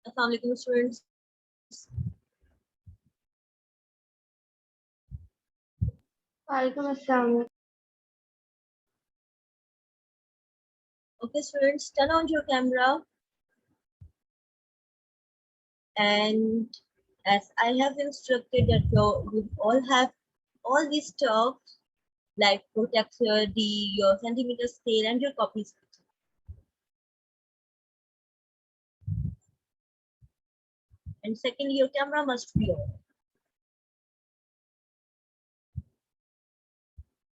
Assalamu alaikum students. Walaikum assalam. Okay students, turn on your camera, and as I have instructed that you all have all these stuff like protector, your centimeter scale and your copies. And secondly, your camera must be on.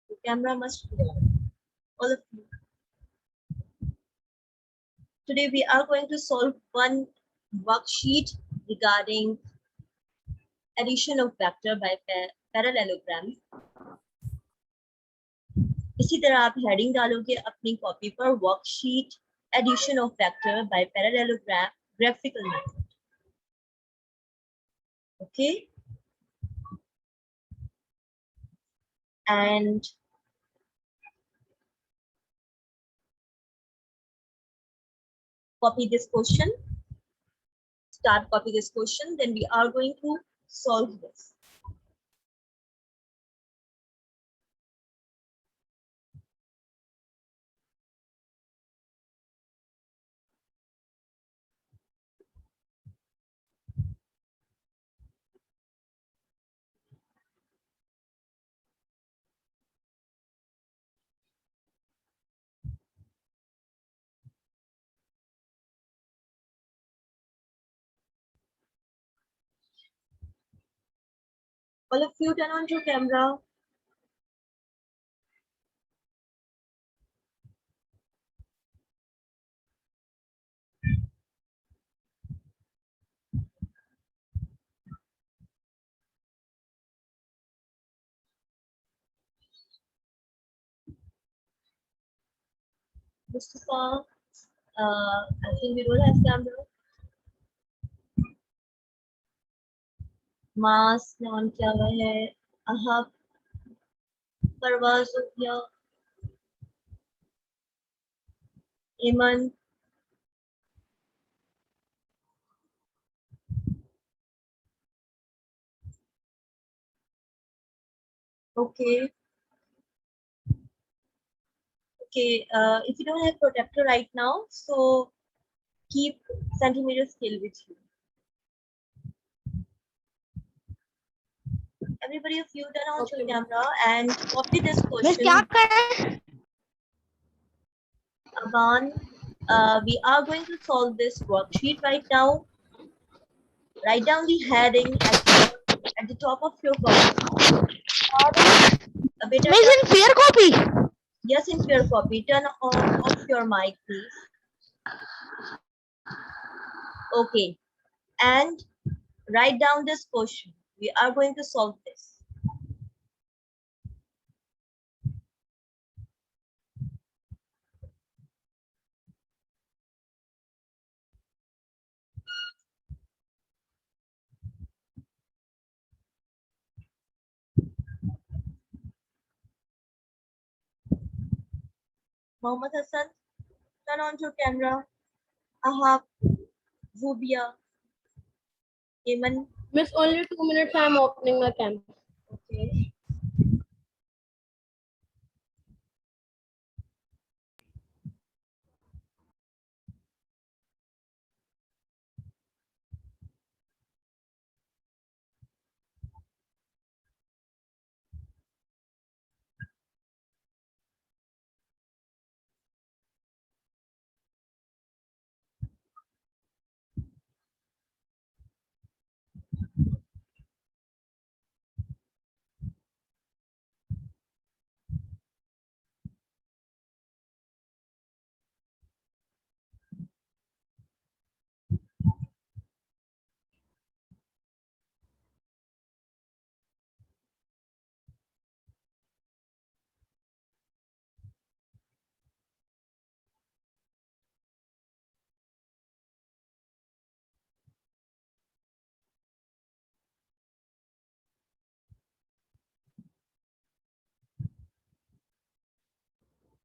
Your camera must be on. All of you. Today we are going to solve one worksheet regarding addition of vector by parallelogram. इसी तरह आप heading डालोगे अपनी copy पर worksheet addition of vector by parallelogram graphical method. Okay and copy this question, start copy this question, then we are going to solve this. All of you turn on your camera. Mustafa, I think we don't have camera. मास ने on किया हुआ है. अहब, परवाज हो गया, एमन, okay. Okay, if you don't have protector right now, so keep centimeter scale with you. Everybody of you turn on your camera and copy this question. Aban, we are going to solve this worksheet right now. Write down the heading at the top of your copy. Miss, in fair copy. Yes, in your copy. Turn off your mic, please. Okay, and write down this question. We are going to solve this. Mohammed Hassan, turn on your camera. Ahab, Zubia, Eman. Miss, only 2 minutes I am opening my camera. Okay.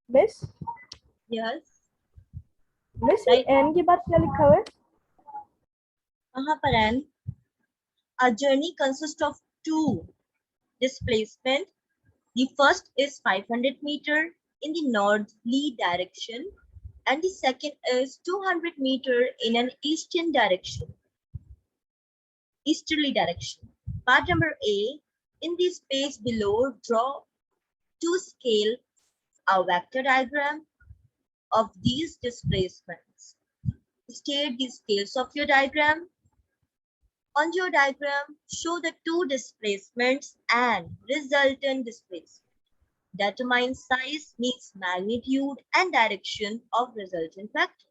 Miss, Yes. Miss, Right. n के बाद क्या लिखा हुआ है? कहाँ पर है? A journey consists of two displacement. The first is 500 meter in the northerly direction and the second is 200 meter in an easterly direction. Part number A, in the space below, draw to scale a vector diagram of these displacements. State the scales of your diagram. On your diagram, show the two displacements and resultant displacement. Determine size means magnitude and direction of resultant vector.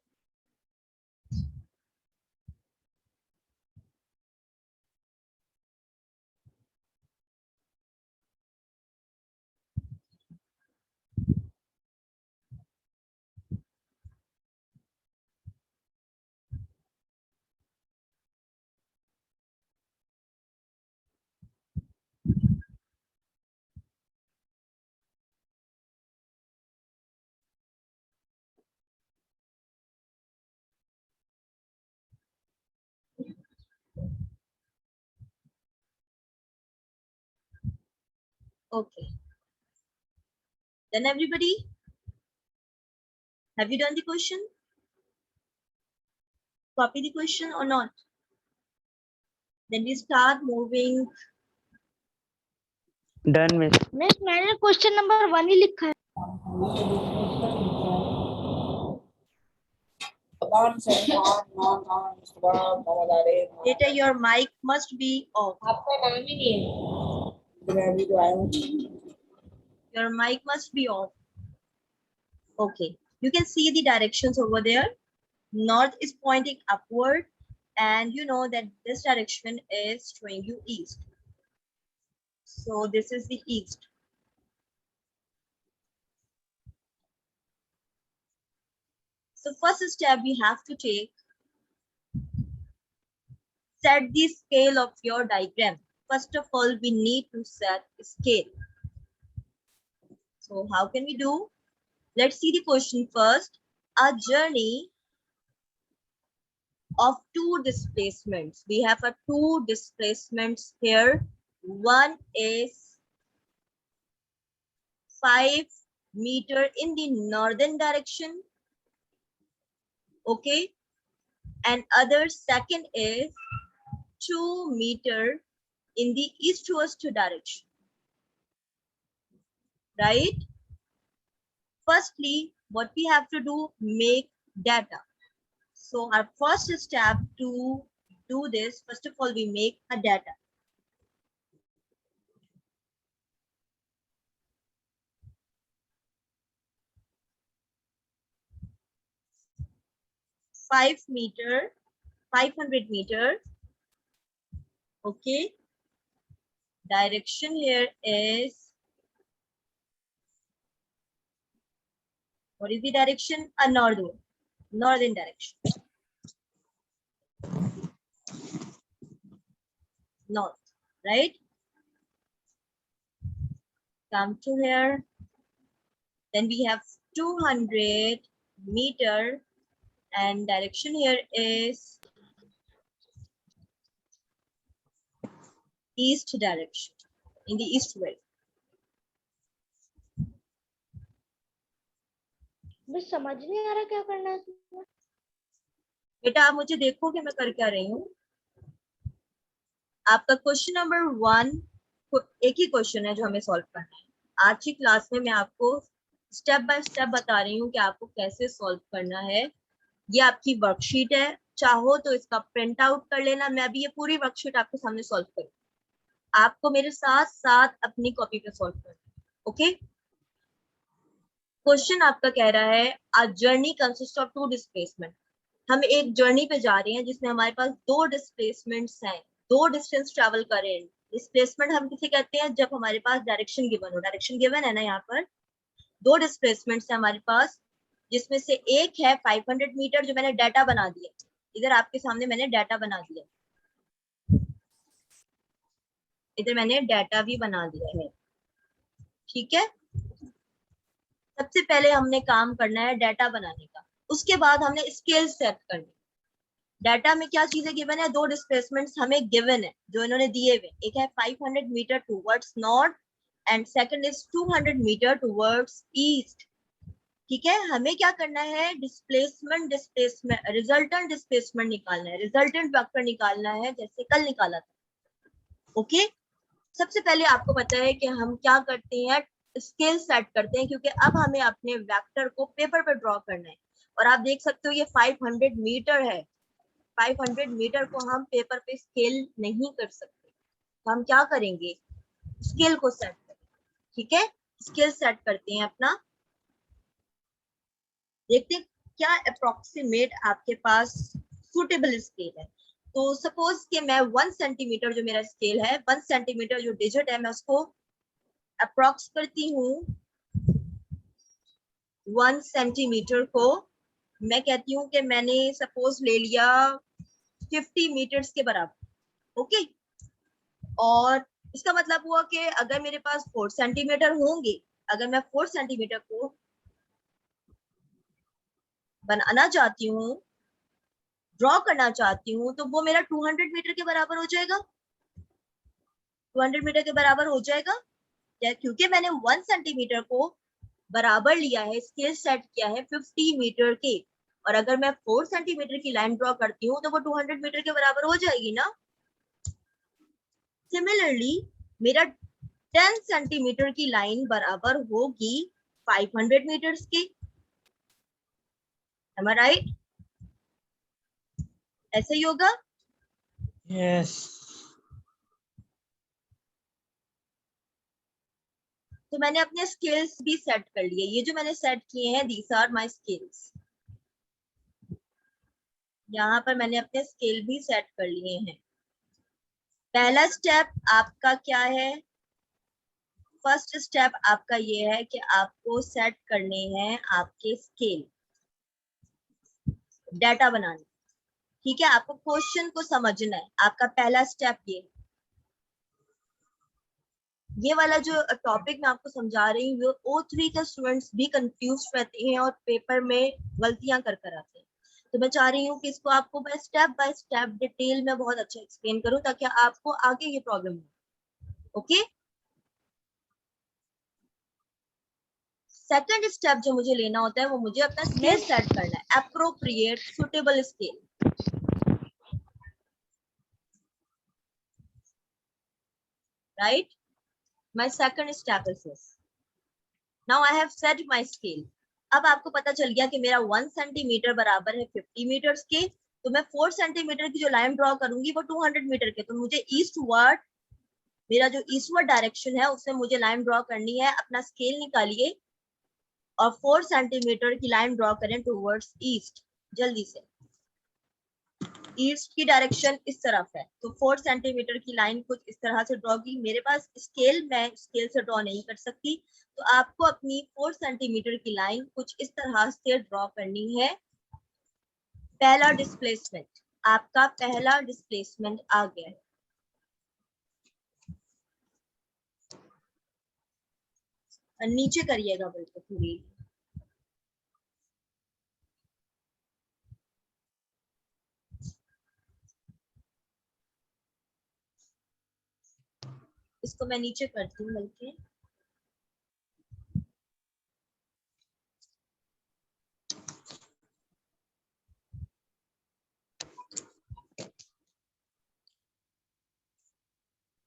Okay. Then everybody, have you done the question? Copy the question or not? Then we start moving. Done, miss. Miss मैंने question number 1 ही लिखा है. Later, your mic must be off. आपका नाम ही नहीं है. Your mic must be off. Okay. You can see the directions over there. North is pointing upward, and you know that this direction is showing you east. So this is the east. So first step we have to take, set the scale of your diagram. First of all, we need to set scale. So how can we do? Let's see the question first. A journey of two displacements. We have a two displacements here. One is 5 meter in the northern direction. Okay. And other second is 2 meter in the east-west direction. Right? Firstly, what we have to do, make data. So our first step to do this, first of all, we make a data. Five meter, 500 meter. Okay. Direction here is, what is the direction? A northern direction. North, right? Come to here. Then we have 200 meter and direction here is east direction, in the east way. Miss समझ नहीं आ रहा क्या करना है इसमें. बेटा आप मुझे देखो कि मैं कर क्या रही हूँ. आपका क्वेश्चन नंबर 1 एक ही क्वेश्चन है जो हमें सॉल्व करना है. आज की क्लास में मैं आपको स्टेप बाय स्टेप बता रही हूँ कि आपको कैसे सॉल्व करना है. ये आपकी वर्कशीट है, चाहो तो इसका प्रिंट आउट कर लेना. मैं अभी ये पूरी वर्कशीट आपके सामने सॉल्व करूँ. आपको मेरे साथ साथ अपनी कॉपी पे सॉल्व करना है. ओके. क्वेश्चन आपका कह रहा है a journey consist of two displacement. हम एक जर्नी पे जा रहे हैं जिसमें हमारे पास दो डिस्प्लेसमेंट्स हैं, दो डिस्टेंस ट्रैवल कर रहे हैं. डिस्प्लेसमेंट हम किसे कहते हैं? जब हमारे पास डायरेक्शन गिवन हो. डायरेक्शन गिवन है ना, यहाँ पर दो डिस्प्लेसमेंट्स है हमारे पास, जिसमें से एक है 500 मीटर जो मैंने डाटा बना दिया. इधर आपके सामने मैंने डाटा बना दिया, इधर मैंने डाटा भी बना दिया है. ठीक है. सबसे पहले हमने काम करना है डाटा बनाने का, उसके बाद हमने स्केल सेट करनी. डाटा में क्या चीजें गिवन है, दो डिस्प्लेसमेंट्स हमें गिवन है जो इन्होंने दिए हुए, एक है 500 meter towards north and second is 200 meter towards east. ठीक है, हमें क्या करना है, डिस्प्लेसमेंट रिजल्टेंट डिस्प्लेसमेंट निकालना है, रिजल्टेंट वेक्टर निकालना है जैसे कल निकाला था। ओके, सबसे पहले आपको पता है कि हम क्या करते हैं, स्केल सेट करते हैं, क्योंकि अब हमें अपने वेक्टर को पेपर पर ड्रॉ करना है। और आप देख सकते हो ये 500 मीटर है, 500 मीटर को हम पेपर पे स्केल नहीं कर सकते, तो हम क्या करेंगे, स्केल को सेट करेंगे। ठीक है, स्केल सेट करते हैं अपना, देखते हैं क्या अप्रोक्सीमेट आपके पास सुटेबल स्केल है। तो सपोज कि मैं 1 सेंटीमीटर जो मेरा स्केल है, 1 सेंटीमीटर जो डिजिट है, मैं उसको अप्रोक्स करती हूँ 1 सेंटीमीटर को, मैं कहती हूँ कि मैंने सपोज ले लिया 50 मीटर्स के बराबर। ओके, और इसका मतलब हुआ कि अगर मेरे पास 4 सेंटीमीटर होंगे, अगर मैं 4 सेंटीमीटर को बनाना चाहती हूँ, ड्रॉ करना चाहती हूँ, तो वो मेरा 200 मीटर के बराबर हो जाएगा, 200 मीटर के बराबर हो जाएगा क्या, क्योंकि मैंने 1 सेंटीमीटर को बराबर लिया है, स्केल सेट किया है 50 मीटर के, और अगर मैं 4 सेंटीमीटर की लाइन ड्रॉ करती हूँ तो वो 200 मीटर के बराबर हो जाएगी ना। सिमिलरली मेरा 10 सेंटीमीटर की लाइन बराबर होगी 500 मीटर्स के, am I right? ऐसे ही होगा। यस। तो मैंने अपने स्केल्स भी सेट कर लिए, ये जो मैंने सेट किए हैं दीज आर माय स्केल्स, यहाँ पर मैंने अपने स्केल भी सेट कर लिए हैं। पहला स्टेप आपका क्या है, फर्स्ट स्टेप आपका ये है कि आपको सेट करने हैं आपके स्केल, डाटा बनाने। ठीक है, आपको क्वेश्चन को समझना है, आपका पहला स्टेप ये वाला जो टॉपिक मैं आपको समझा रही हूँ, O3 के स्टूडेंट्स भी कंफ्यूज रहते हैं और पेपर में गलतियां कर कर आते हैं। तो मैं चाह रही हूँ कि इसको आपको मैं स्टेप बाय स्टेप डिटेल में बहुत अच्छा एक्सप्लेन करूँ ताकि आपको आगे ये प्रॉब्लम हो। ओके, सेकंड स्टेप जो मुझे लेना होता है वो मुझे अपना स्केल सेट करना है, appropriate suitable scale. Right, my second step is this, now I have set my scale. अब आपको पता चल गया कि मेरा 1 सेंटीमीटर बराबर है 50 मीटर्स के, तो मैं 4 सेंटीमीटर की जो लाइन ड्रॉ करूंगी वो 200 मीटर के, तो मुझे ईस्टवर्ड, मेरा जो ईस्टवर्ड डायरेक्शन है उससे मुझे लाइन ड्रॉ करनी है। अपना स्केल निकालिए और 4 सेंटीमीटर की लाइन ड्रॉ करें टूवर्ड्स ईस्ट, जल्दी से। ईस्ट की डायरेक्शन इस तरफ है, तो 4 सेंटीमीटर की लाइन कुछ इस तरह से ड्रॉ की। मेरे पास स्केल, मैं स्केल से ड्रॉ नहीं कर सकती, तो आपको अपनी 4 सेंटीमीटर की लाइन कुछ इस तरह से ड्रॉ करनी है। पहला डिस्प्लेसमेंट, आपका पहला डिस्प्लेसमेंट आ गया है। नीचे करिएगा बिल्कुल पूरी, इसको मैं नीचे करती हूँ बल्कि,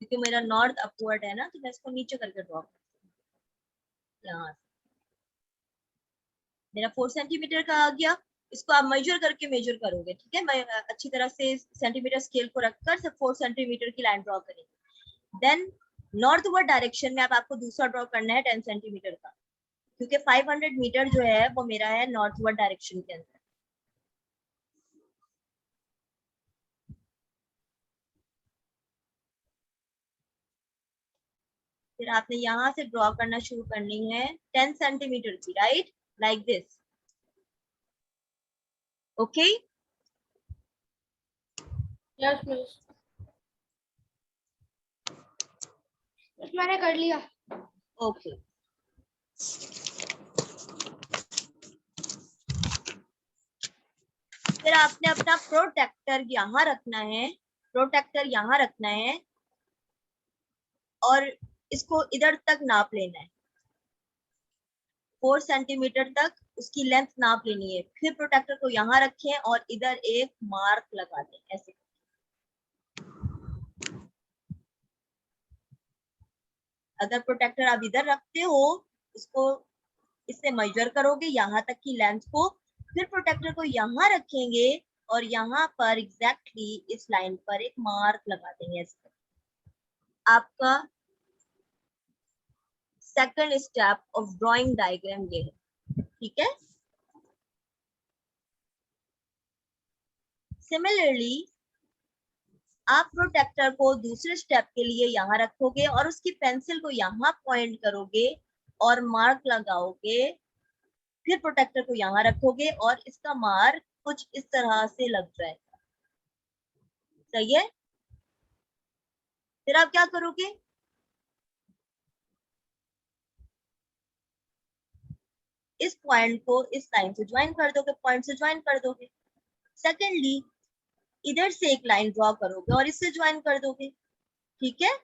क्योंकि मेरा नॉर्थ अपवर्ड है ना, तो मैं इसको नीचे करके ड्रॉ करती हूँ। यहाँ मेरा 4 सेंटीमीटर का आ गया, इसको आप मेजर करके मेजर करोगे। ठीक है, मैं अच्छी तरह से सेंटीमीटर स्केल को रखकर सब 4 सेंटीमीटर की लाइन ड्रॉ करेंगे। देन नॉर्थवर्ड डायरेक्शन में अब आपको दूसरा ड्रॉ करना है 10 सेंटीमीटर का, क्योंकि 500 मीटर जो है वो मेरा है नॉर्थवर्ड डायरेक्शन के अंदर। फिर आपने यहाँ से ड्रॉ करना शुरू करनी है 10 सेंटीमीटर की, right, like this. Okay, yes miss, मैंने कर लिया। ओके, फिर आपने अपना प्रोटेक्टर यहाँ रखना है, प्रोटेक्टर यहाँ रखना है और इसको इधर तक नाप लेना है, 4 सेंटीमीटर तक उसकी लेंथ नाप लेनी है। फिर प्रोटेक्टर को यहाँ रखें और इधर एक मार्क लगा दें ऐसे। अगर प्रोटेक्टर आप इधर रखते हो, इसको इससे मेजर करोगे यहाँ तक की लेंथ को, फिर प्रोटेक्टर को यहाँ रखेंगे और यहाँ पर एग्जैक्टली इस लाइन पर एक मार्क लगा देंगे ऐसे। आपका second step of drawing diagram ये है, ठीक है। सिमिलरली आप प्रोटेक्टर को दूसरे स्टेप के लिए यहाँ रखोगे और उसकी पेंसिल को यहाँ पॉइंट करोगे और मार्क लगाओगे। फिर प्रोटेक्टर को यहाँ रखोगे और इसका मार्क कुछ इस तरह से लग जाएगा, सही है। फिर आप क्या करोगे, इस पॉइंट को इस लाइन से ज्वाइन कर दोगे, पॉइंट से ज्वाइन कर दोगे। सेकेंडली इधर से एक लाइन ड्रॉ करोगे और इससे ज्वाइन कर दोगे, ठीक है।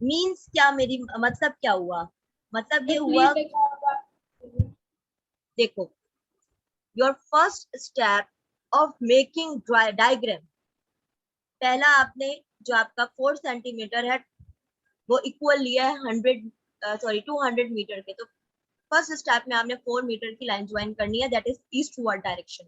मीन्स क्या, मेरी मतलब क्या हुआ, मतलब ये हुआ, देखो, your first step of making diagram, पहला आपने जो आपका 4 सेंटीमीटर है वो इक्वल लिया है 200 मीटर के। तो फर्स्ट स्टेप में आपने 4 मीटर की लाइन ज्वाइन करनी है, दैट इज ईस्टवर्ड डायरेक्शन।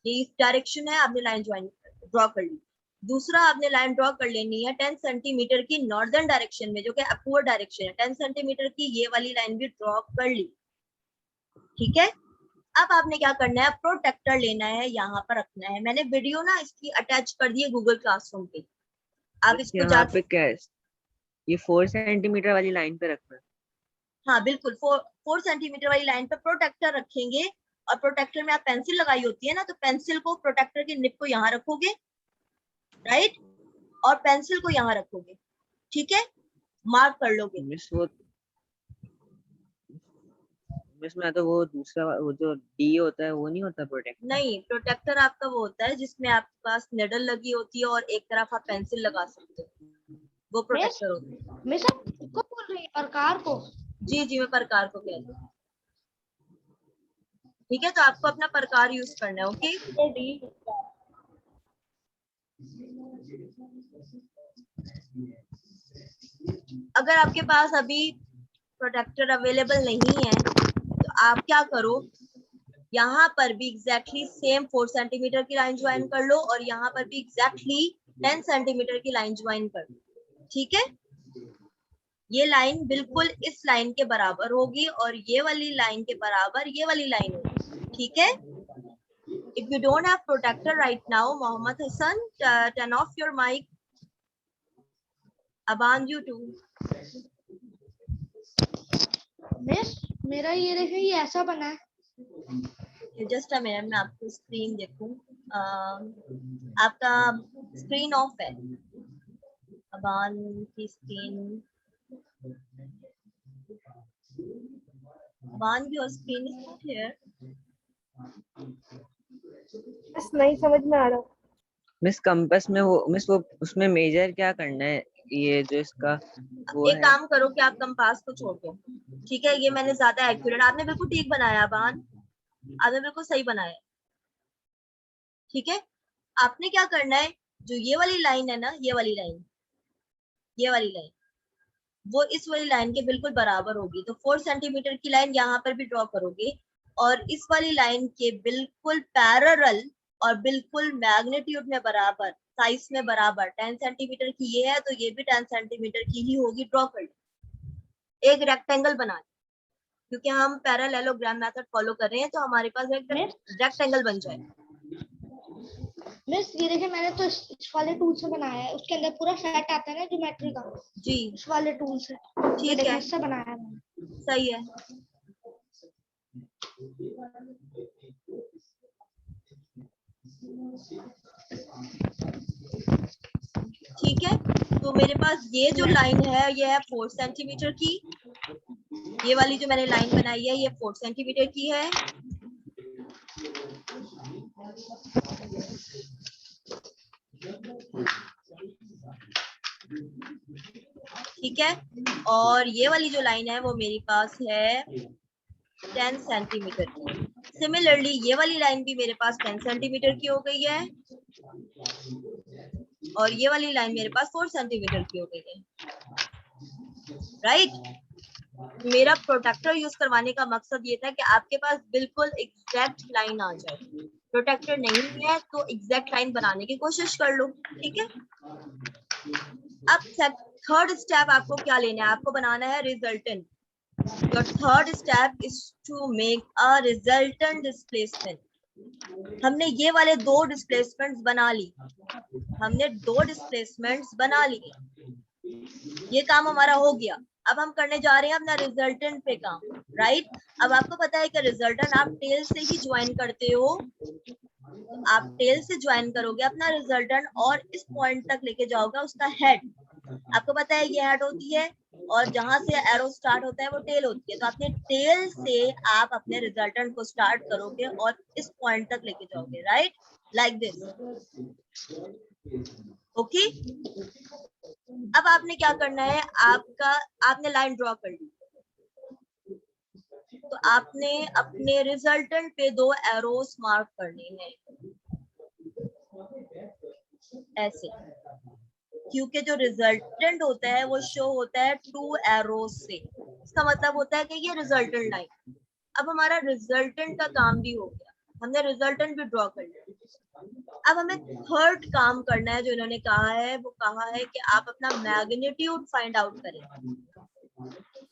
ये ईस्ट डायरेक्शन है, आपने लाइन ज्वाइन ड्रॉ कर ली। दूसरा आपने लाइन ड्रॉ कर लेनी है 10 सेंटीमीटर की नॉर्दर्न डायरेक्शन में, जो कि अपवर्ड डायरेक्शन है। 10 सेंटीमीटर की ये वाली लाइन भी ड्रॉ कर ली, ठीक है। अब आपने क्या करना है, प्रोटेक्टर लेना है, यहाँ पर रखना है। मैंने वीडियो ना इसकी अटैच कर दी है गूगल क्लासरूम पे, आप इसको यहाँ पे क्या है, ये 4 सेंटीमीटर वाली लाइन पे रखना है। हाँ बिल्कुल, 4 सेंटीमीटर वाली लाइन पे प्रोटेक्टर रखेंगे और प्रोटेक्टर में आप पेंसिल लगाई होती है ना, तो पेंसिल को प्रोटेक्टर के निप को यहाँ रखोगे, राइट, और पेंसिल को यहाँ रखोगे, ठीक है, मार्क कर लोगे। मिस मैं तो वो दूसरा वो जो डी होता है वो नहीं होता प्रोटेक्टर? नहीं, प्रोटेक्टर आपका वो होता है जिसमें आपके पास निडल लगी होती है और एक तरफ आप पेंसिल लगा सकते हो, वो प्रोटेक्टर होता है। मैं सब को बोल रही है, प्रकार को? जी जी, मैं प्रकार को कहती हूँ, ठीक है। तो आपको अपना प्रकार यूज करना है, ओके। अगर आपके पास अभी प्रोटेक्टर अवेलेबल नहीं है तो आप क्या करो, यहाँ पर भी एग्जैक्टली सेम 4 सेंटीमीटर की लाइन ज्वाइन कर लो और यहाँ पर भी एग्जैक्टली 10 सेंटीमीटर की लाइन ज्वाइन कर लो, ठीक है। ये लाइन बिल्कुल इस लाइन के बराबर होगी और ये वाली लाइन के बराबर ये वाली लाइन होगी, ठीक है। If you don't have protector right now, Mohammed Hassan, turn off your mic. Aban, you too. Miss मेरा ये देखिए, ये ऐसा बना है। जस्ट अ मिनट, मैं आपको स्क्रीन देखूं। आपका स्क्रीन ऑफ है, अबान की screen, Aban your screen is not here. बस नहीं समझ में आ रहा। मिस कंपास में वो मिस वो उसमें मेजर क्या करना है, ये जो इसका वो एक है? काम करो कि आप कंपास को छोड़ दो, ठीक है। ये मैंने ज्यादा एक्यूरेट, आपने बिल्कुल ठीक बनाया अबान, आपने बिल्कुल सही बनाया, ठीक है। आपने क्या करना है, जो ये वाली लाइन है ना, ये वाली लाइन, ये वाली लाइन वो इस वाली लाइन के बिल्कुल बराबर होगी। तो 4 सेंटीमीटर की लाइन यहाँ पर भी ड्रॉ करोगे और इस वाली लाइन के बिल्कुल पैरेलल और बिल्कुल मैग्नीट्यूड में बराबर, साइज में बराबर, 10 सेंटीमीटर की ये है तो ये भी 10 सेंटीमीटर की ही होगी। ड्रॉ कर लो, एक रेक्टेंगल बना लो, क्योंकि हम पैरेललोग्राम मेथड फॉलो कर रहे हैं तो हमारे पास एक रेक्टेंगल बन जाए। मिस ये देखिए, मैंने तो इस वाले टूल से बनाया है, उसके अंदर पूरा सेट आता है ना ज्योमेट्री का जी, इस वाले टूल से। ठीक है, इससे बनाया है मैंने। सही है। ठीक है, तो मेरे पास ये जो लाइन है ये है 4 सेंटीमीटर की, ये वाली जो मैंने लाइन बनाई है ये 4 सेंटीमीटर की है। ठीक है, और ये वाली जो लाइन है वो मेरे पास है 10 सेंटीमीटर की। सिमिलरली ये वाली लाइन भी मेरे पास 10 सेंटीमीटर की हो गई है और ये वाली लाइन मेरे पास 4 सेंटीमीटर की हो गई है, राइट। मेरा प्रोटेक्टर यूज करवाने का मकसद ये था कि आपके पास बिल्कुल एग्जैक्ट लाइन आ जाए। प्रोटेक्टर नहीं है तो एग्जैक्ट लाइन बनाने की कोशिश कर लो, ठीक है। अब थर्ड स्टेप आपको क्या लेना है, आपको बनाना है resultant. Your third step is to make a resultant displacement. हमने ये वाले दो डिस्प्लेसमेंट्स बना ली, हमने दो डिस्प्लेसमेंट्स बना लिए, ये काम हमारा हो गया। अब हम करने जा रहे हैं अपना रिजल्टेंट पे काम, राइट। अब आपको पता है कि रिजल्टेंट आप टेल से ही ज्वाइन करते हो, तो आप टेल से ज्वाइन करोगे अपना रिजल्टेंट और इस पॉइंट तक लेके जाओगे उसका हेड। आपको पता है ये हेड होती है और जहां से एरो स्टार्ट होता है वो टेल होती है, तो अपने टेल से आप अपने रिजल्टेंट को स्टार्ट करोगे और इस पॉइंट तक लेके जाओगे, राइट, लाइक दिस। ओके, अब आपने क्या करना है, आपने लाइन ड्रॉ कर ली, तो आपने अपने रिजल्टेंट पे दो एरोस मार्क करने हैं ऐसे, क्योंकि जो रिजल्टेंट होता है वो शो होता है 2 एरोस से। इसका मतलब होता है कि ये रिजल्टेंट लाइन। अब हमारा रिजल्टेंट का काम भी हो गया, हमने रिजल्टेंट भी ड्रॉ कर लिया। अब हमें थर्ड काम करना है जो इन्होंने कहा है, वो कहा है कि आप अपना मैग्नीट्यूड फाइंड आउट करें,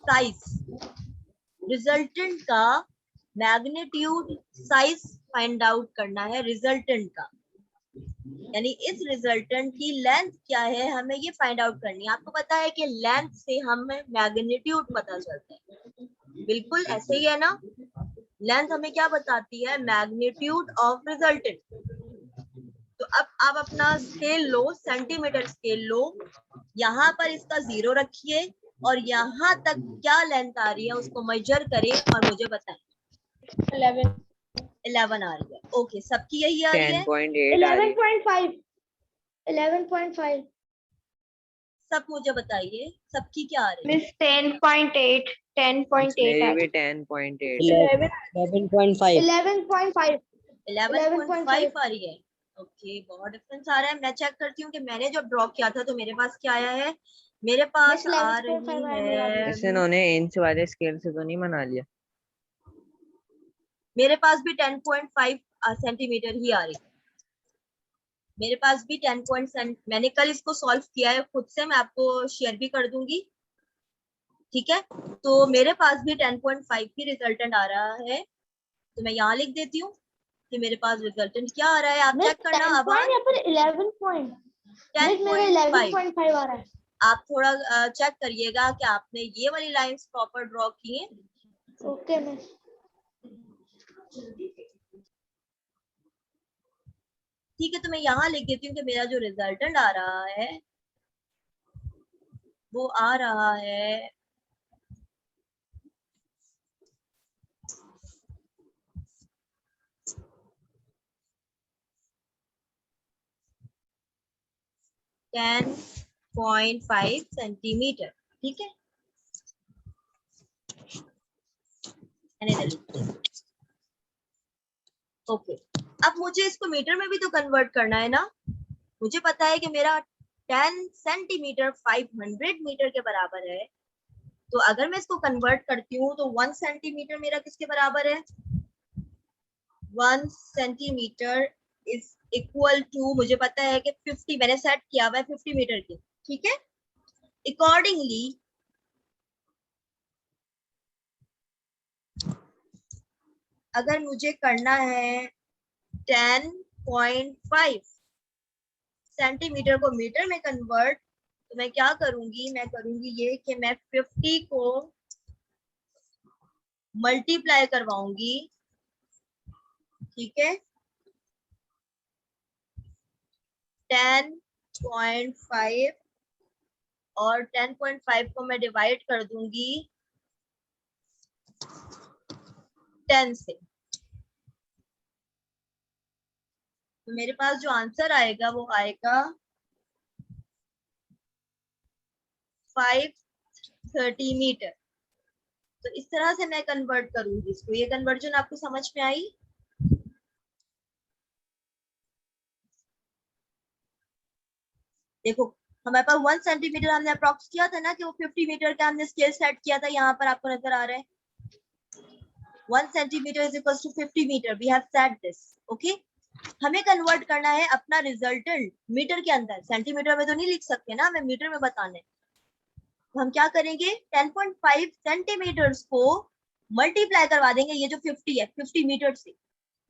साइज। रिजल्टेंट का मैग्नीट्यूड साइज फाइंड आउट करना है रिजल्टेंट का, यानी इस रिजल्टेंट की लेंथ क्या है हमें ये फाइंड आउट करनी है। आपको पता है कि लेंथ से हमें मैग्नीट्यूड पता चलता है, बिल्कुल ऐसे ही है ना। लेंथ हमें क्या बताती है, मैग्नीट्यूड ऑफ रिजल्टेंट। तो अब आप अपना स्केल लो, सेंटीमीटर स्केल लो, यहाँ पर इसका 0 रखिए और यहाँ तक क्या लेंथ आ रही है उसको मेजर करें और मुझे बताएं। 11 आ रही है, ओके, सबकी यही आ रही है। 10.8 आ रही है। 11.5 11.5 सब मुझे बताइए सबकी क्या आ रही है। मिस 10.8 10.8 मेरी भी 10.8 11.5 11.5 11.5 आ रही है, ओके, बहुत डिफरेंस आ रहा है। मैं चेक करती हूँ कि मैंने जो ड्रॉ किया था तो मेरे पास क्या आया है। मेरे पास मिस आ 11.5 रही आया मेरा भी। है, इसे इन्होंने इंच वाले स्केल से तो नहीं बना लिया। मेरे पास भी 10.5 सेंटीमीटर ही आ रही है। मेरे पास भी 10 मैंने कल इसको सॉल्व किया है खुद से, मैं आपको शेयर भी कर दूंगी, ठीक है। तो मेरे पास भी 10.5 की रिजल्टेंट आ रहा है, तो मैं यहाँ लिख देती हूँ कि मेरे पास रिजल्टेंट क्या आ रहा है। आप मिस चेक करना 10 अब। पॉइंट या फिर 11 पॉइंट। मिस मेरा 10.5 11.5 आ रहा है। आप थोड़ा चेक करिएगा कि आपने ये वाली लाइंस प्रॉपर ड्रॉ की है। Okay miss. ठीक है, तो मैं यहाँ लिख देती हूँ कि मेरा जो रिजल्टेंट आ रहा है वो आ रहा है 10.5 सेंटीमीटर, ठीक है। ओके, अब मुझे इसको मीटर में भी तो कन्वर्ट करना है ना। मुझे पता है कि मेरा 10 सेंटीमीटर 500 मीटर के बराबर है, तो अगर मैं इसको कन्वर्ट करती हूँ तो 1 सेंटीमीटर मेरा किसके बराबर है, 1 सेंटीमीटर इज इक्वल टू, मुझे पता है कि 50, मैंने सेट किया हुआ है 50 मीटर की, ठीक है। अकॉर्डिंगली अगर मुझे करना है 10.5 सेंटीमीटर को मीटर में कन्वर्ट, तो मैं क्या करूंगी, मैं करूंगी ये कि मैं 50 को मल्टीप्लाई करवाऊंगी, ठीक है, 10.5 और 10.5 को मैं डिवाइड कर दूंगी 10 से। तो मेरे पास जो आंसर आएगा वो आएगा 530 मीटर। तो इस तरह से मैं कन्वर्ट करूंगी इसको। ये कन्वर्जन आपको समझ में आई? देखो हमारे पास 1 सेंटीमीटर हमने अप्रोक्स किया था ना, कि वो 50 मीटर का हमने स्केल सेट किया था। यहाँ पर आपको नजर आ रहा है 1 centimeter is equal to 50 meter. We have set this. Okay, हमें कन्वर्ट करना है अपना रिजल्टेंट मीटर के अंदर। सेंटीमीटर में तो नहीं लिख सकते ना, हमें मीटर में बताना है। तो हम क्या करेंगे, 10.5 सेंटीमीटर्स को मल्टीप्लाई करवा देंगे ये जो 50 है 50 मीटर से।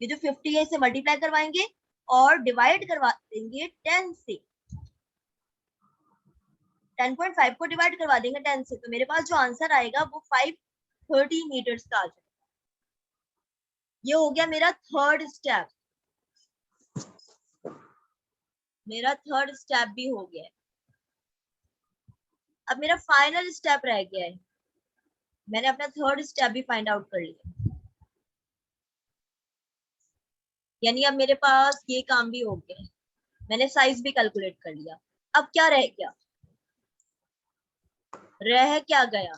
ये जो 50 है इसे मल्टीप्लाई करवाएंगे और डिवाइड करवा देंगे 10 से। 10.5 को डिवाइड करवा देंगे 10 से, तो मेरे पास जो आंसर आएगा वो 530 मीटर्स का आ जाएगा। ये हो गया मेरा थर्ड स्टेप। मेरा थर्ड स्टेप भी हो गया है। अब मेरा फाइनल स्टेप रह गया है। मैंने अपना थर्ड स्टेप भी फाइंड आउट कर लिया, यानी अब मेरे पास ये काम भी हो गया है। मैंने साइज भी कैलकुलेट कर लिया। अब क्या रह गया? रह क्या गया?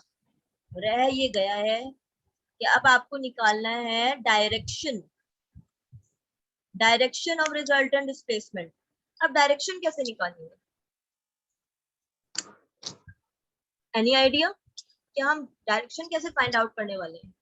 रह ये गया है कि अब आपको निकालना है direction. Direction of resultant displacement. अब डायरेक्शन कैसे निकालेंगे? एनी आइडिया कि हम डायरेक्शन कैसे फाइंड आउट करने वाले हैं?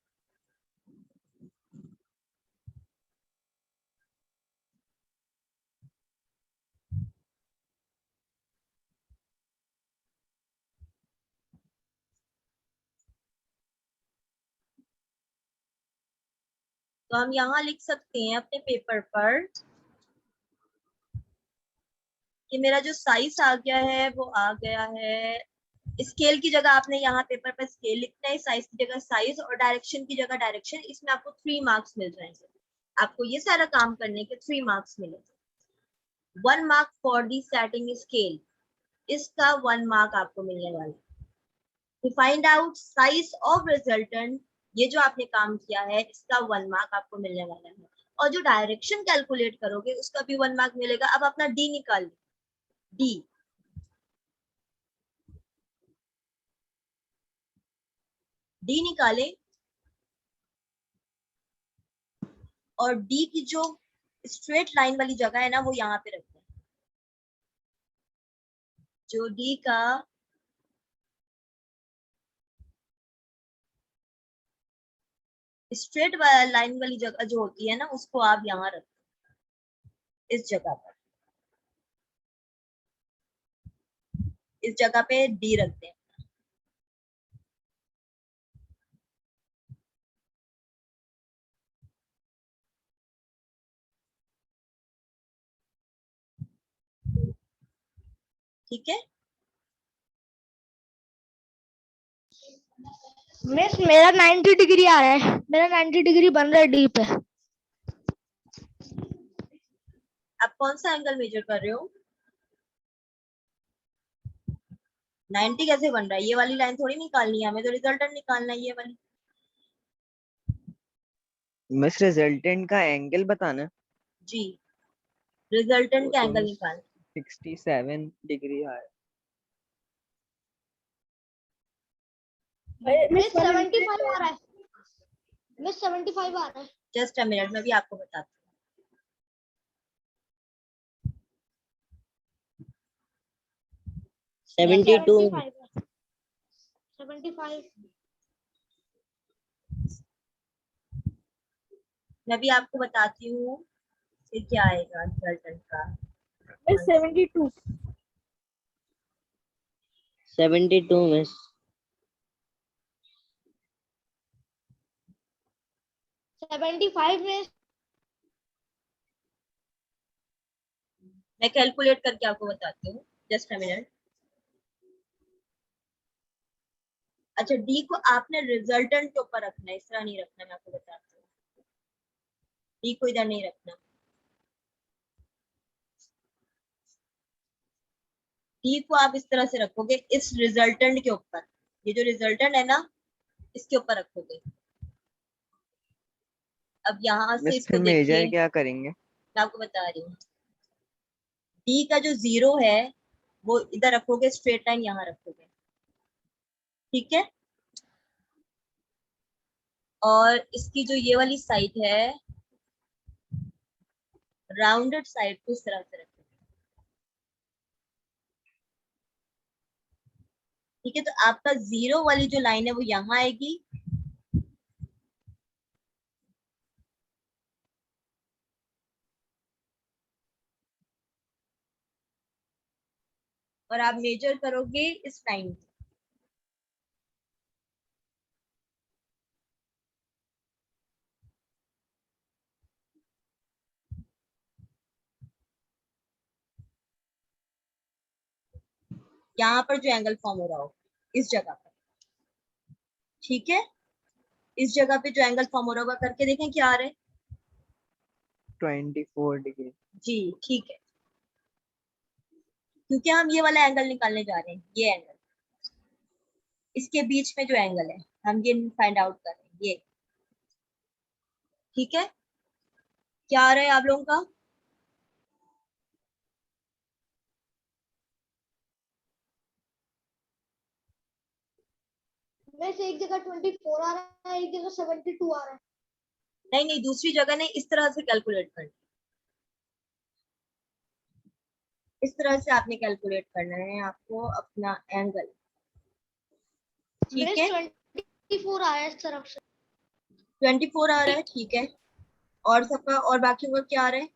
तो हम यहाँ लिख सकते हैं अपने पेपर पर कि मेरा जो साइज आ गया है वो आ गया है। स्केल की जगह आपने यहाँ पेपर पर स्केल लिखना है, साइज की जगह साइज और डायरेक्शन की जगह डायरेक्शन। इसमें आपको 3 मार्क्स मिल जाएंगे। आपको ये सारा काम करने के 3 मार्क्स मिलेंगे। 1 mark for the setting scale, इसका 1 मार्क आपको मिलने वाला है। To find out size of resultant, ये जो आपने काम किया है इसका 1 मार्क आपको मिलने वाला है। और जो डायरेक्शन कैलकुलेट करोगे उसका भी 1 मार्क मिलेगा। अब अपना डी निकाल डी। डी निकालें और डी की जो स्ट्रेट लाइन वाली जगह है ना वो यहाँ पे रखते हैं। जो डी का स्ट्रेट लाइन वाली जगह जो होती है ना उसको आप यहाँ रखते हैं, इस जगह पर। इस जगह पे डी रखते हैं। ठीक है, मिस मेरा 90 डिग्री आ रहा है, मेरा 90 डिग्री बन रहा है डी पे। आप कौन सा एंगल मेजर कर रहे हो? 90 कैसे बन रहा है? ये वाली लाइन थोड़ी निकालनी है हमें, तो रिजल्टेंट निकालना है ये वाली। मिस रिजल्टेंट का एंगल बताना। जी, रिजल्टेंट का तो एंगल मिस निकालना। 67 डिग्री है। मिस 75 आ रहा है, मिस 75 आ रहा है। जस्ट अ मिनट, मैं भी आपको बताती हूँ। 72 75 मैं भी आपको बताती हूँ कि क्या आएगा रिजल्टेंट का। मिस 72 72 मिस 75 में। मैं कैलकुलेट करके आपको बताती हूँ, जस्ट अ मिनट। अच्छा, डी को आपने रिजल्टेंट के ऊपर रखना है, इस तरह नहीं रखना। मैं आपको बताती हूँ, डी को इधर नहीं रखना। डी को आप इस तरह से रखोगे, इस रिजल्टेंट के ऊपर। ये जो रिजल्टेंट है ना इसके ऊपर रखोगे। अब यहाँ से मिस इसको फिर मेजर देखिए, क्या करेंगे? मैं आपको बता रही हूँ, डी का जो 0 है वो इधर रखोगे, स्ट्रेट लाइन यहाँ रखोगे, ठीक है। और इसकी जो ये वाली साइड है, राउंडेड साइड को इस तरह से रखोगे, ठीक है। तो आपका 0 वाली जो लाइन है वो यहाँ आएगी, और आप मेजर करोगे इस लाइन को। यहाँ पर जो एंगल फॉर्म हो रहा हो इस जगह पर, ठीक है। इस जगह पे जो एंगल फॉर्म हो रहा होगा करके देखें क्या आ रहा है। 24 डिग्री। जी ठीक है, क्योंकि हम ये वाला एंगल निकालने जा रहे हैं, ये एंगल, इसके बीच में जो एंगल है हम ये फाइंड आउट कर रहे हैं, ये, ठीक है। क्या आ रहा है आप लोगों का? वैसे एक जगह 24 आ रहा है, एक जगह 72 आ रहा है। नहीं नहीं, दूसरी जगह नहीं, इस तरह से कैलकुलेट करना, इस तरह से आपने कैलकुलेट करना है आपको अपना एंगल, ठीक है। 24 आया इस तरफ से। 24 आ रहा है, ठीक है। और सबका, और बाकी का क्या आ रहा है?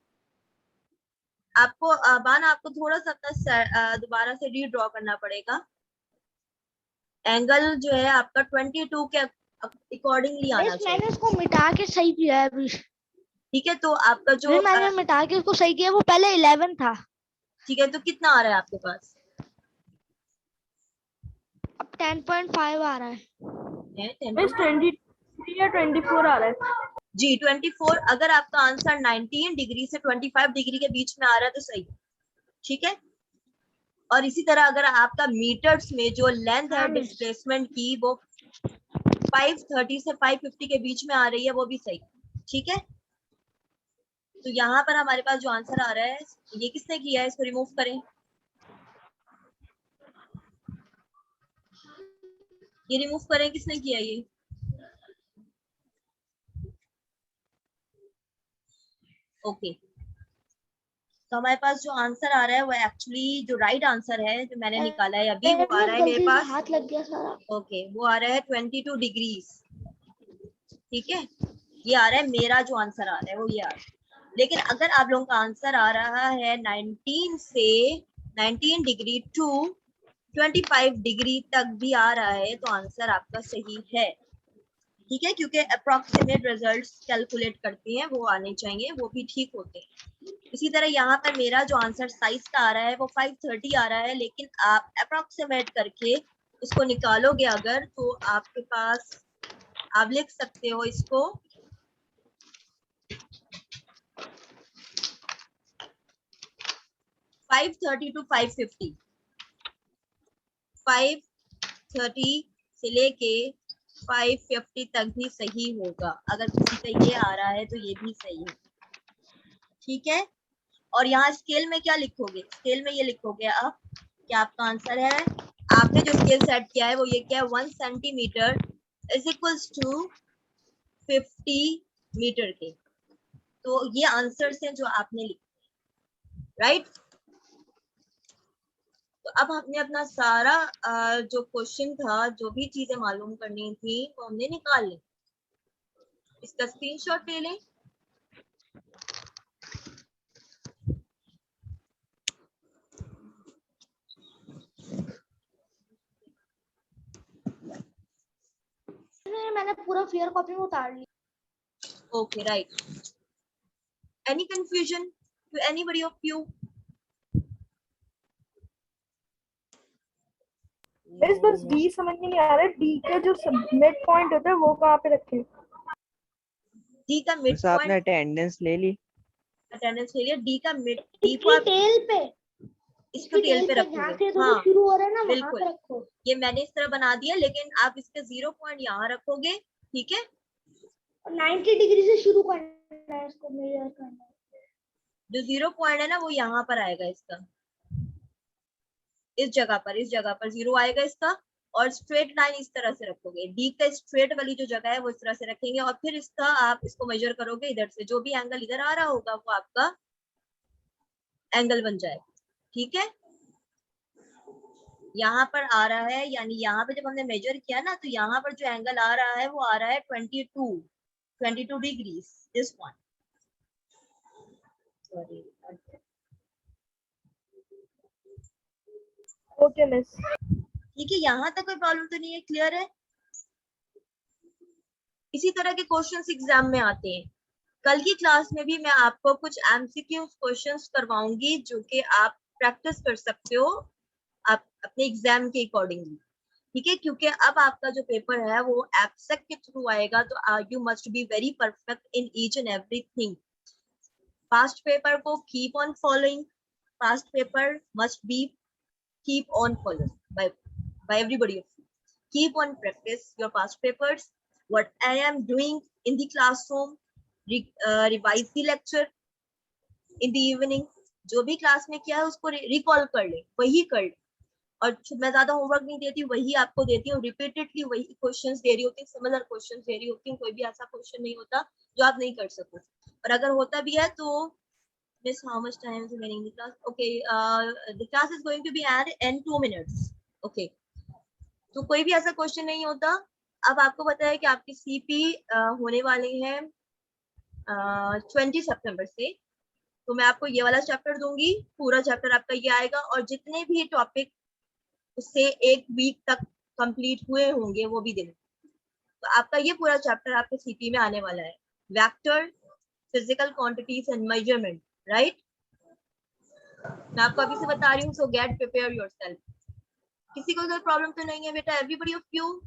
आपको बान आपको थोड़ा सा अपना दोबारा से रीड्रॉ करना पड़ेगा। एंगल जो है आपका 22 के अकॉर्डिंगली आना चाहिए, मैंने इसको मिटा के सही किया है अभी। ठीक है। तो आपका जो मैंने मिटा के इसको सही किया, वो पहले 11 था, ठीक है, तो कितना आ रहा है आपके पास? अब 10.5 आ रहा है। 23 या 24 आ रहा है। जी 24। अगर आपका आंसर 19 डिग्री से 25 डिग्री के बीच में आ रहा है तो सही, ठीक है। और इसी तरह अगर आपका मीटर्स में जो लेंथ है हाँ, मिस। डिस्प्लेसमेंट की वो 530 से 550 के बीच में आ रही है, वो भी सही, ठीक है। तो यहाँ पर हमारे पास जो आंसर आ रहा है, ये किसने किया है, इसको रिमूव करें, ये रिमूव करें, किसने किया ये? ओके, तो हमारे पास जो आंसर आ रहा है वो एक्चुअली जो राइट आंसर है जो मैंने निकाला है अभी, वो आ रहा है मेरे गलती से पास, हाथ लग गया सारा। ओके, वो आ रहा है 22 डिग्रीज, ठीक है। ये आ रहा है मेरा जो आंसर आ रहा है वो ये आ रहा है। लेकिन अगर आप लोगों का आंसर आ रहा है 19 से 19 डिग्री टू 25 डिग्री तक भी आ रहा है तो आंसर आपका सही है, ठीक है। क्योंकि अप्रोक्सीमेट रिजल्ट्स कैलकुलेट करते हैं वो आने चाहिए, वो भी ठीक होते हैं। इसी तरह यहाँ पर मेरा जो आंसर साइज का आ रहा है वो 530 आ रहा है, लेकिन आप अप्रोक्सीमेट करके उसको निकालोगे अगर, तो आपके पास, आप लिख सकते हो इसको 530 टू 550, 530 से लेके 550 तक भी सही होगा। अगर किसी का ये आ रहा है तो ये भी सही है, ठीक है। और यहाँ स्केल में क्या लिखोगे, स्केल में ये लिखोगे आप कि आपका आंसर है, आपने जो स्केल सेट किया है वो ये क्या है, 1 centimeter is equals to 50 meter के। तो ये आंसर्स हैं जो आपने लिखे, राइट। तो अब हमने अपना सारा जो क्वेश्चन था, जो भी चीजें मालूम करनी थी वो हमने निकाल ली। इसका स्क्रीनशॉट ले लें। मैंने पूरा फेयर कॉपी में उतार लिया। Okay, right. Any confusion to anybody of you? इस बस डी समझ में नहीं आ रहा है, डी के जो मिड पॉइंट होता है वो कहाँ पे रखे? डी का मिड बस आपने पॉइंट, अटेंडेंस ले ली। अटेंडेंस ले लिया। डी का मिड, डी को इसकी आप टेल पे, इसको टेल पे जहाँ रखोगे, से तो हाँ शुरू हो रहा है ना, वहां बिल्कुल, पे रखो। ये मैंने इस तरह बना दिया, लेकिन आप इसके 0 पॉइंट यहाँ रखोगे, ठीक है। 90 डिग्री से शुरू करना है, इसको मेजर करना है। जो 0 पॉइंट है ना वो यहाँ पर आएगा इसका, इस जगह पर 0 आएगा इसका, और स्ट्रेट लाइन इस तरह से रखोगे, डी का स्ट्रेट वाली जो जगह है वो इस तरह से रखेंगे, और फिर इसका आप इसको मेजर करोगे इधर से, जो भी एंगल इधर आ रहा होगा वो आपका एंगल बन जाएगा। ठीक है, यहाँ पर आ रहा है, यानी यहाँ पे जब हमने मेजर किया ना, तो यहाँ पर जो एंगल आ रहा है वो आ रहा है 22 degrees, this one, sorry. Okay miss. ठीक है, यहाँ तक कोई प्रॉब्लम तो नहीं है, क्लियर है? इसी तरह के क्वेश्चंस एग्जाम में आते हैं। कल की क्लास में भी मैं आपको कुछ एमसीक्यू क्वेश्चंस करवाऊंगी जो कि आप प्रैक्टिस कर सकते हो आप अपने एग्जाम के अकॉर्डिंगली। ठीक है, क्योंकि अब आपका जो पेपर है वो एब्स्ट्रैक्ट के थ्रू आएगा, तो you must be very perfect in each and everything. Past paper को keep on following, past paper must be keep on following by everybody of you. Keep on practice your past papers. What I am doing in the classroom, revise the lecture in the evening. जो भी class में किया है उसको recall कर ले, वही कर ले। और मैं ज्यादा होमवर्क नहीं देती, वही आपको देती हूँ, रिपीटेडली वही क्वेश्चंस दे रही होती हूँ, सिमिलर क्वेश्चंस दे रही होती हूँ। कोई भी ऐसा क्वेश्चन नहीं होता जो आप नहीं कर सको, और अगर होता भी है तो Miss, how much time is remaining in the class? Okay, the class is going to be in 2 minutes. Okay. तो कोई भी ऐसा क्वेश्चन नहीं होता। अब आपको पता है कि आपकी सीपी होने वाली है 20 सितंबर से, तो मैं आपको ये वाला चैप्टर दूंगी, पूरा चैप्टर आपका ये आएगा, और जितने भी टॉपिक उससे 1 वीक तक कंप्लीट हुए होंगे वो भी देंगे। तो आपका ये पूरा चैप्टर आपके सीपी में आने वाला है, vector, physical quantities and measurement, right? मैं आपको अभी से बता रही हूँ, सो गेट प्रिपेयर योरसेल्फ। किसी को कोई प्रॉब्लम तो नहीं है बेटा? एवरीबॉडी ऑफ यू,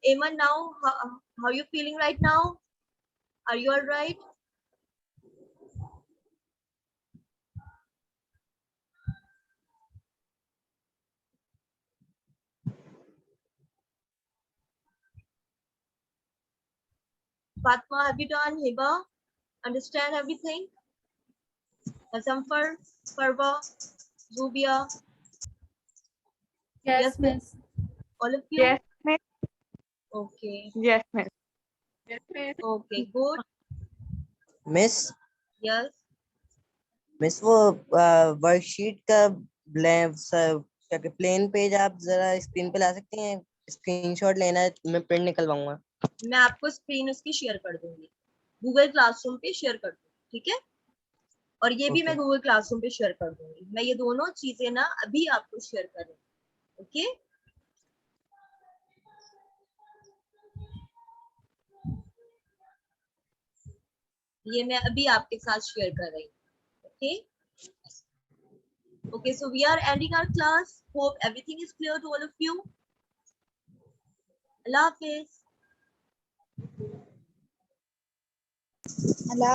एमन, now how you feeling right now? Are you all right? Fatma, have you done? Hiba, understand everything? Azamfar, Farwa, Zubia, Yes, miss. all of you? Yes, miss. Okay. Yes, miss. Yes, miss. Okay, good. Miss Yes. Miss वो worksheet का plane page आप जरा screen पे ला सकती हैं? Screenshot लेना है, मैं प्रिंट निकलवाऊंगा। मैं आपको स्क्रीन उसकी शेयर कर दूंगी, गूगल क्लासरूम पे शेयर कर दूंगी। ठीक है, और ये भी मैं गूगल क्लासरूम पे शेयर कर दूंगी। मैं ये दोनों चीजें ना अभी आपको शेयर कर रही हूँ। ओके, ये मैं अभी आपके साथ शेयर कर रही हूँ। Okay, okay, so we are ending our class. Hope everything is clear to all of you. Allah Hafiz. Allah